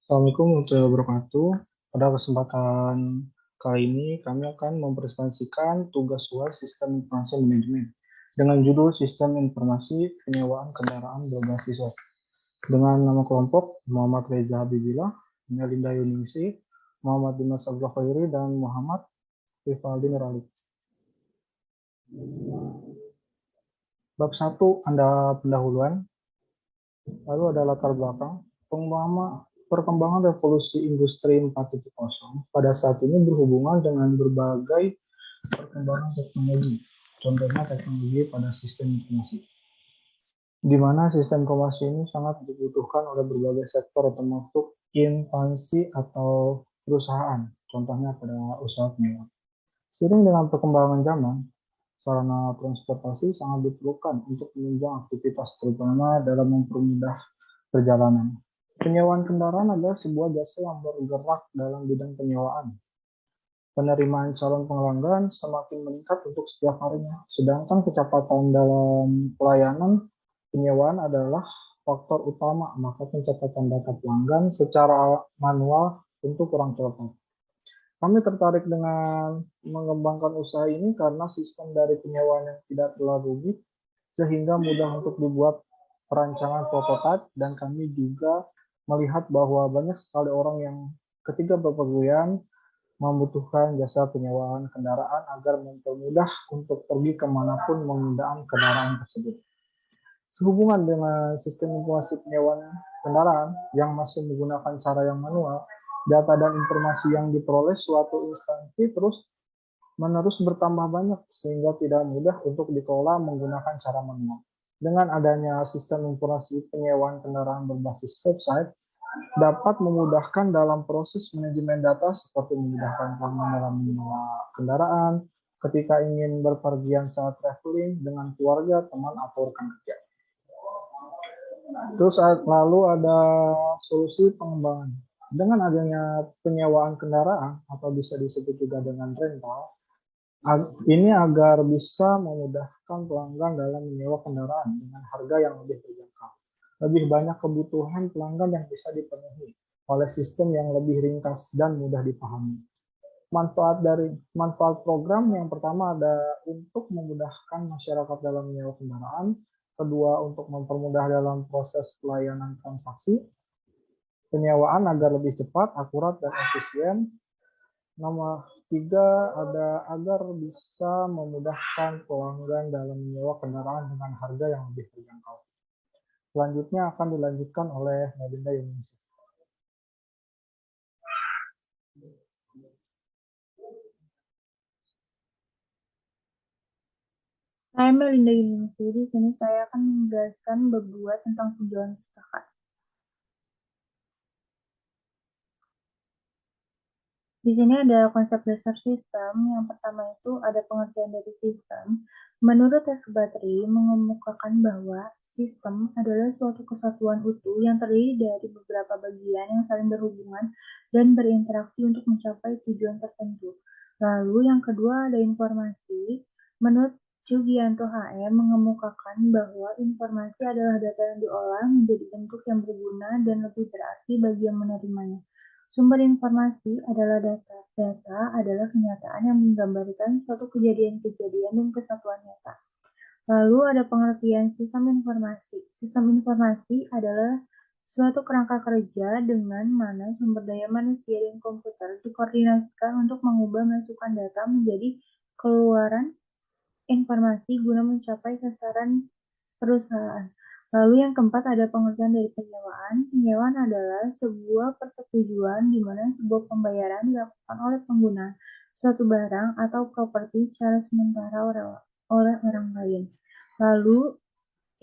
Assalamualaikum warahmatullahi wabarakatuh. Pada kesempatan kali ini, kami akan mempresentasikan tugas UAS Sistem Informasi Manajemen dengan judul Sistem Informasi Penyewaan Kendaraan Berbasis Web. Dengan nama kelompok Muhammad Reza Habibillah, Melinda Yunisi, Muhammad Dimas Abdul Khairi, dan Muhammad Rivaldi Nurali. Bab 1, Anda pendahuluan, lalu ada latar belakang. Perkembangan revolusi industri 4.0 pada saat ini berhubungan dengan berbagai perkembangan teknologi, contohnya teknologi pada sistem informasi, di mana sistem informasi ini sangat dibutuhkan oleh berbagai sektor termasuk instansi atau perusahaan, contohnya pada usaha penyewa. Seiring dengan perkembangan zaman, sarana transportasi sangat diperlukan untuk menunjang aktivitas, terutama dalam mempermudah perjalanan. Penyewaan kendaraan adalah sebuah jasa yang bergerak dalam bidang penyewaan. Penerimaan calon pelanggan semakin meningkat untuk setiap harinya, sedangkan kecepatan dalam pelayanan penyewaan adalah faktor utama, maka pencatatan data pelanggan secara manual tentu kurang cepat. Kami tertarik dengan mengembangkan usaha ini karena sistem dari penyewaan yang tidak terlalu rumit, sehingga mudah untuk dibuat perancangan prototipe, dan kami juga melihat bahwa banyak sekali orang yang ketika bepergian membutuhkan jasa penyewaan kendaraan agar mempermudah untuk pergi kemanapun menggunakan kendaraan tersebut. Sehubungan dengan sistem informasi penyewaan kendaraan yang masih menggunakan cara yang manual, data dan informasi yang diperoleh suatu instansi terus-menerus bertambah banyak sehingga tidak mudah untuk dikelola menggunakan cara manual. Dengan adanya sistem informasi penyewaan kendaraan berbasis website, dapat memudahkan dalam proses manajemen data seperti memudahkan pelanggan dalam menyewa kendaraan, ketika ingin berpergian saat traveling dengan keluarga, teman, atau rekan kerja. Terus lalu ada solusi pengembangan. Dengan adanya penyewaan kendaraan atau bisa disebut juga dengan rental, ini agar bisa memudahkan pelanggan dalam menyewa kendaraan dengan harga yang lebih terjangkau. Lebih banyak kebutuhan pelanggan yang bisa dipenuhi oleh sistem yang lebih ringkas dan mudah dipahami. Manfaat program yang pertama ada untuk memudahkan masyarakat dalam menyewa kendaraan, kedua untuk mempermudah dalam proses pelayanan transaksi, penyewaan agar lebih cepat, akurat, dan efisien. Nomor 3 ada agar bisa memudahkan pelanggan dalam menyewa kendaraan dengan harga yang lebih terjangkau. Selanjutnya akan dilanjutkan oleh Melinda Yunisi. Saya Melinda Yunisi. Di sini saya akan menjelaskan bab 2 tentang tujuan pustaka. Di sini ada konsep dasar sistem. Yang pertama itu ada pengertian dari sistem. Menurut Esubadri mengemukakan bahwa sistem adalah suatu kesatuan utuh yang terdiri dari beberapa bagian yang saling berhubungan dan berinteraksi untuk mencapai tujuan tertentu. Lalu yang kedua ada informasi. Menurut Jugianto HM mengemukakan bahwa informasi adalah data yang diolah menjadi bentuk yang berguna dan lebih berarti bagi yang menerimanya. Sumber informasi adalah data. Data adalah kenyataan yang menggambarkan suatu kejadian-kejadian dan kesatuan nyata. Lalu ada pengertian sistem informasi. Sistem informasi adalah suatu kerangka kerja dengan mana sumber daya manusia dan komputer dikoordinasikan untuk mengubah masukan data menjadi keluaran informasi guna mencapai sasaran perusahaan. Lalu yang keempat ada pengertian dari penyewaan. Penyewaan adalah sebuah persetujuan di mana sebuah pembayaran dilakukan oleh pengguna suatu barang atau properti secara sementara oleh orang lain. Lalu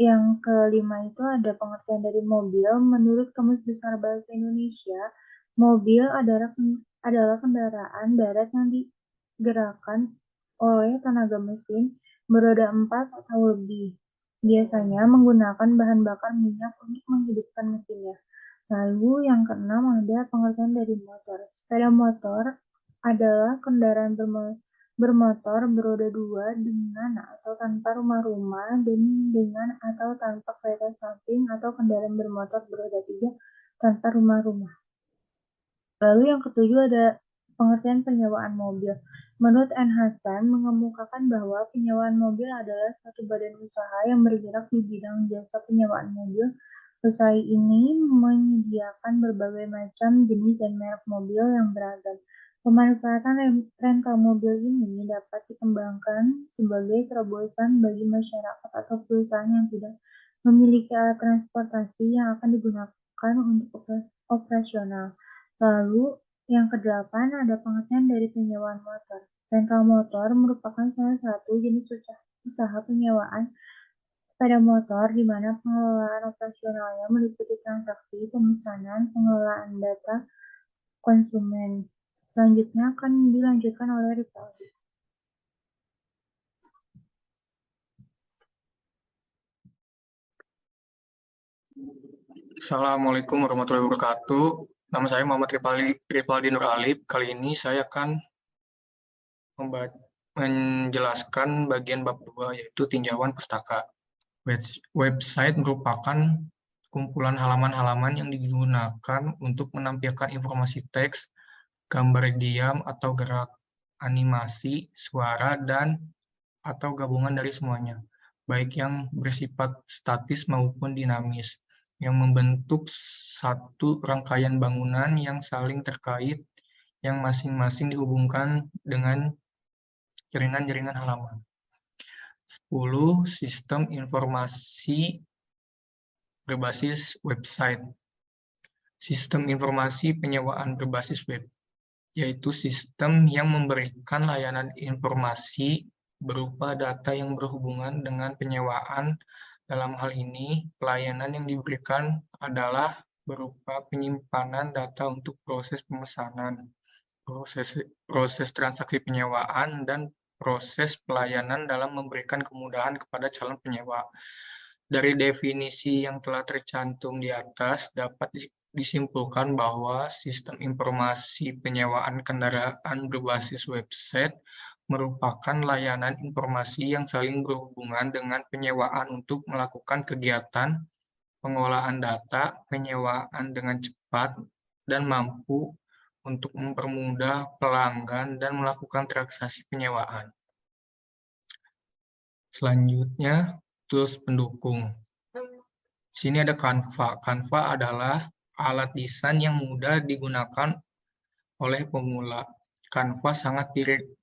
yang kelima itu ada pengertian dari mobil. Menurut Kamus Besar Bahasa Indonesia, mobil adalah kendaraan darat yang digerakkan oleh tenaga mesin beroda 4 atau lebih. Biasanya menggunakan bahan bakar minyak untuk menghidupkan mesinnya. Lalu yang keenam ada pengertian dari motor. Sepeda motor adalah kendaraan bermotor beroda 2 dengan atau tanpa rumah-rumah dan dengan atau tanpa kereta samping atau kendaraan bermotor beroda 3 tanpa rumah-rumah. Lalu yang ketujuh ada pengertian penyewaan mobil. Menurut N. Hasan, mengemukakan bahwa penyewaan mobil adalah suatu badan usaha yang bergerak di bidang jasa penyewaan mobil. Usaha ini menyediakan berbagai macam jenis dan merek mobil yang beragam. Pemanfaatan rental mobil ini dapat dikembangkan sebagai terobosan bagi masyarakat atau perusahaan yang tidak memiliki alat transportasi yang akan digunakan untuk operasional. Lalu, yang kedelapan ada pengertian dari penyewaan motor. Rental motor merupakan salah satu jenis usaha penyewaan sepeda motor di mana pengelolaan operasionalnya meliputi transaksi, pemesanan, pengelolaan data konsumen. Selanjutnya akan dilanjutkan oleh Rifaldi. Assalamualaikum warahmatullahi wabarakatuh. Nama saya Muhammad Rifaldi Nur Alip. Kali ini saya akan menjelaskan bagian bab 2, yaitu tinjauan pustaka. Website merupakan kumpulan halaman-halaman yang digunakan untuk menampilkan informasi teks, gambar diam atau gerak, animasi, suara, dan atau gabungan dari semuanya, baik yang bersifat statis maupun dinamis, yang membentuk satu rangkaian bangunan yang saling terkait, yang masing-masing dihubungkan dengan jaringan-jaringan halaman. 10. Sistem informasi berbasis website. Sistem informasi penyewaan berbasis web, yaitu sistem yang memberikan layanan informasi berupa data yang berhubungan dengan penyewaan. Dalam hal ini, pelayanan yang diberikan adalah berupa penyimpanan data untuk proses pemesanan, proses transaksi penyewaan, dan proses pelayanan dalam memberikan kemudahan kepada calon penyewa. Dari definisi yang telah tercantum di atas, dapat disimpulkan bahwa sistem informasi penyewaan kendaraan berbasis website merupakan layanan informasi yang saling berhubungan dengan penyewaan untuk melakukan kegiatan pengolahan data penyewaan dengan cepat dan mampu untuk mempermudah pelanggan dan melakukan transaksi penyewaan. Selanjutnya, tools pendukung. Di sini ada Canva. Canva adalah alat desain yang mudah digunakan oleh pemula. Canva sangat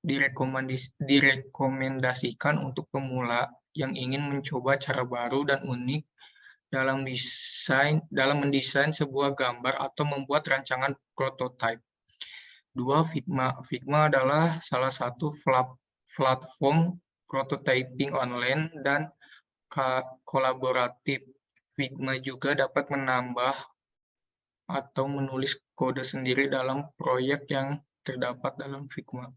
direkomendasikan untuk pemula yang ingin mencoba cara baru dan unik dalam mendesain sebuah gambar atau membuat rancangan prototipe. 2. Figma. Figma adalah salah satu platform prototyping online dan kolaboratif. Figma juga dapat menambah atau menulis kode sendiri dalam proyek yang terdapat dalam Figma.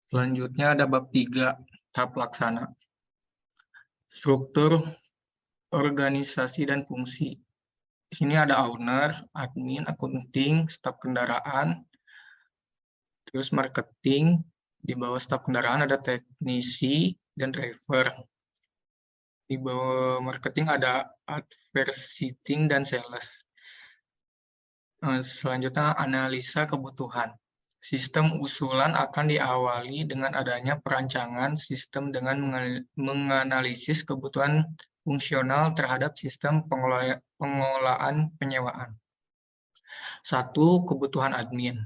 Selanjutnya ada bab 3, tahap pelaksana. Struktur, organisasi, dan fungsi. Di sini ada owner, admin, akunting, staf kendaraan, terus marketing. Di bawah staf kendaraan ada teknisi dan driver. Di bawah marketing ada advertising dan sales. Selanjutnya analisa kebutuhan. Sistem usulan akan diawali dengan adanya perancangan sistem dengan menganalisis kebutuhan fungsional terhadap sistem pengolahan penyewaan. 1. Kebutuhan admin.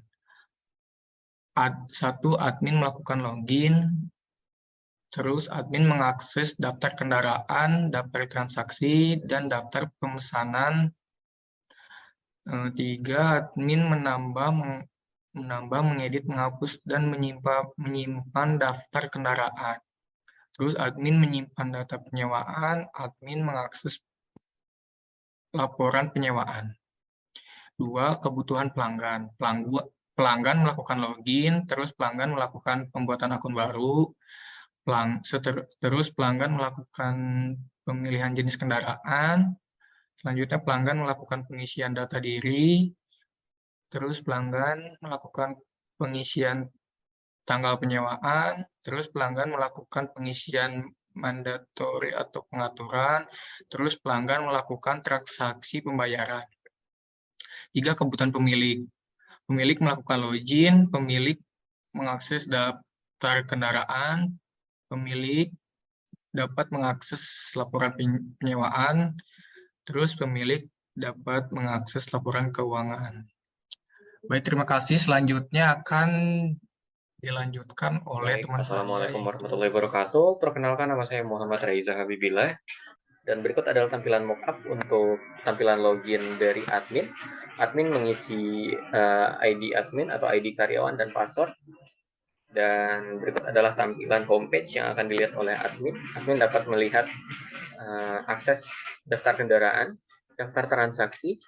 1. Admin melakukan login, terus admin mengakses daftar kendaraan, daftar transaksi, dan daftar pemesanan. 3. Admin menambah, mengedit, menghapus, dan menyimpan daftar kendaraan. Terus admin menyimpan data penyewaan, admin mengakses laporan penyewaan. 2. Kebutuhan pelanggan. Pelanggan melakukan login, terus pelanggan melakukan pembuatan akun baru, terus pelanggan melakukan pemilihan jenis kendaraan, selanjutnya pelanggan melakukan pengisian data diri, terus pelanggan melakukan pengisian tanggal penyewaan, terus pelanggan melakukan pengisian mandatori atau pengaturan, terus pelanggan melakukan transaksi pembayaran. 3. Kebutuhan pemilik. Pemilik melakukan login, pemilik mengakses daftar kendaraan, pemilik dapat mengakses laporan penyewaan, terus pemilik dapat mengakses laporan keuangan. Baik, terima kasih. Selanjutnya akan dilanjutkan oleh teman saya. Assalamualaikum warahmatullahi wabarakatuh. Perkenalkan, nama saya Muhammad Raiza Habibillah. Dan berikut adalah tampilan mockup untuk tampilan login dari admin. Admin mengisi ID admin atau ID karyawan dan password. Dan berikut adalah tampilan homepage yang akan dilihat oleh admin. Admin dapat melihat akses daftar kendaraan, daftar transaksi,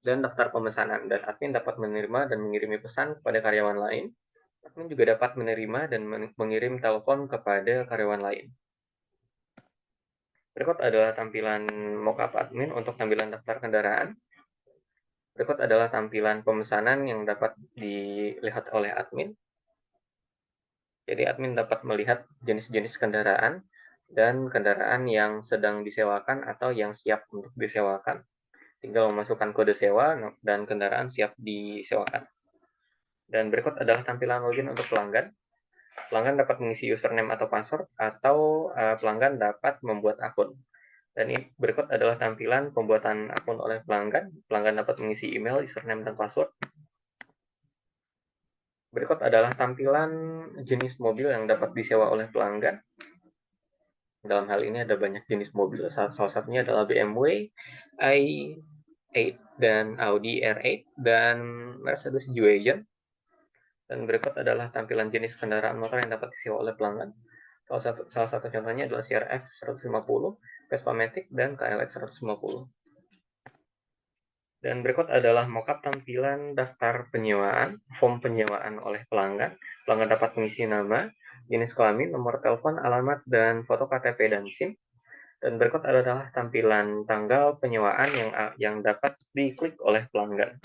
dan daftar pemesanan. Dan admin dapat menerima dan mengirimi pesan kepada karyawan lain. Admin juga dapat menerima dan mengirim telepon kepada karyawan lain. Berikut adalah tampilan mockup admin untuk tampilan daftar kendaraan. Berikut adalah tampilan pemesanan yang dapat dilihat oleh admin. Jadi admin dapat melihat jenis-jenis kendaraan dan kendaraan yang sedang disewakan atau yang siap untuk disewakan. Tinggal memasukkan kode sewa dan kendaraan siap disewakan. Dan berikut adalah tampilan login untuk pelanggan. Pelanggan dapat mengisi username atau password, atau pelanggan dapat membuat akun. Dan ini berikut adalah tampilan pembuatan akun oleh pelanggan. Pelanggan dapat mengisi email, username, dan password. Berikut adalah tampilan jenis mobil yang dapat disewa oleh pelanggan. Dalam hal ini ada banyak jenis mobil, salah satunya adalah BMW i8 dan Audi R8 dan Mercedes G-Wagon. Dan berikut adalah tampilan jenis kendaraan motor yang dapat disewa oleh pelanggan. Salah satu contohnya adalah CRF 150, Vespa Matic, dan KLX 150. Dan berikut adalah mockup tampilan daftar penyewaan, form penyewaan oleh pelanggan. Pelanggan dapat mengisi nama, jenis kelamin, nomor telepon, alamat, dan foto KTP dan SIM. Dan berikut adalah tampilan tanggal penyewaan yang dapat diklik oleh pelanggan.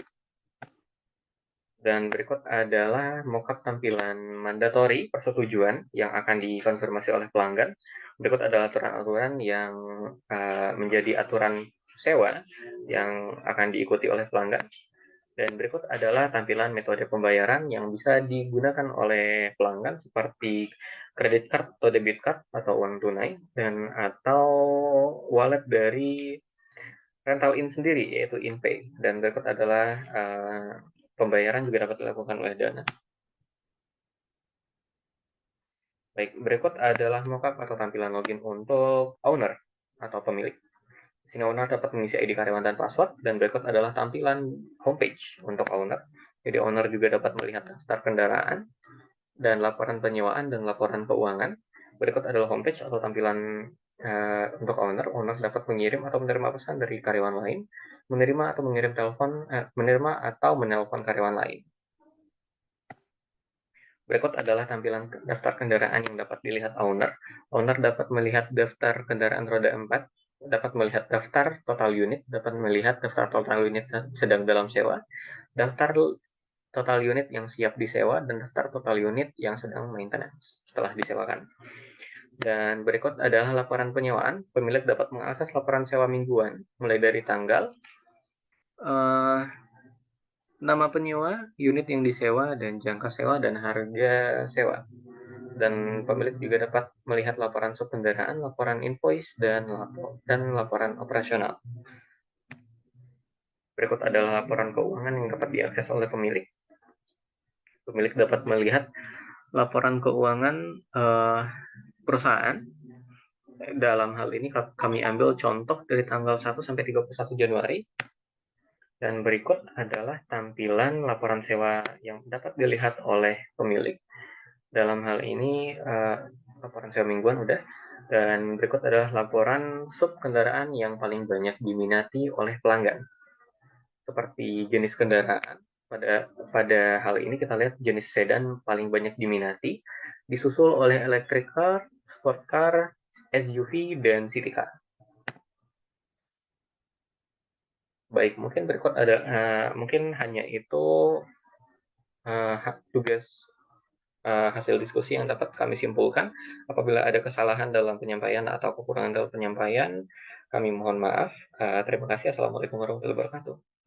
Dan berikut adalah mockup tampilan mandatori persetujuan yang akan dikonfirmasi oleh pelanggan. Berikut adalah aturan-aturan yang menjadi aturan sewa yang akan diikuti oleh pelanggan. Dan berikut adalah tampilan metode pembayaran yang bisa digunakan oleh pelanggan seperti kredit card atau debit card atau uang tunai dan atau wallet dari rental in sendiri yaitu InPay. Dan berikut adalah pembayaran juga dapat dilakukan oleh Dana. Baik, berikut adalah mockup atau tampilan login untuk owner atau pemilik. Di sini owner dapat mengisi ID karyawan dan password, dan berikut adalah tampilan homepage untuk owner. Jadi owner juga dapat melihat daftar kendaraan dan laporan penyewaan dan laporan keuangan. Berikut adalah homepage atau tampilan untuk owner. Owner dapat mengirim atau menerima pesan dari karyawan lain, menerima atau mengirim menerima atau menelpon karyawan lain. Berikut adalah tampilan daftar kendaraan yang dapat dilihat owner. Owner dapat melihat daftar kendaraan roda 4, dapat melihat daftar total unit, dapat melihat daftar total unit sedang dalam sewa, daftar total unit yang siap disewa, dan daftar total unit yang sedang maintenance setelah disewakan. Dan berikut adalah laporan penyewaan. Pemilik dapat mengakses laporan sewa mingguan, mulai dari tanggal, nama penyewa, unit yang disewa, dan jangka sewa dan harga sewa. Dan pemilik juga dapat melihat laporan sub kendaraan, laporan invoice, dan laporan operasional. Berikut adalah laporan keuangan yang dapat diakses oleh pemilik. Pemilik dapat melihat laporan keuangan perusahaan. Dalam hal ini kami ambil contoh dari tanggal 1 sampai 31 Januari. Dan berikut adalah tampilan laporan sewa yang dapat dilihat oleh pemilik. Dalam hal ini laporan sewa mingguan udah. Dan berikut adalah laporan sub kendaraan yang paling banyak diminati oleh pelanggan. Seperti jenis kendaraan. Pada hal ini kita lihat jenis sedan paling banyak diminati, disusul oleh electric car, sport car, SUV, dan city car. Baik, mungkin berikut ada mungkin hanya itu tugas hasil diskusi yang dapat kami simpulkan. Apabila ada kesalahan dalam penyampaian atau kekurangan dalam penyampaian, kami mohon maaf. Terima kasih. Assalamualaikum warahmatullahi wabarakatuh.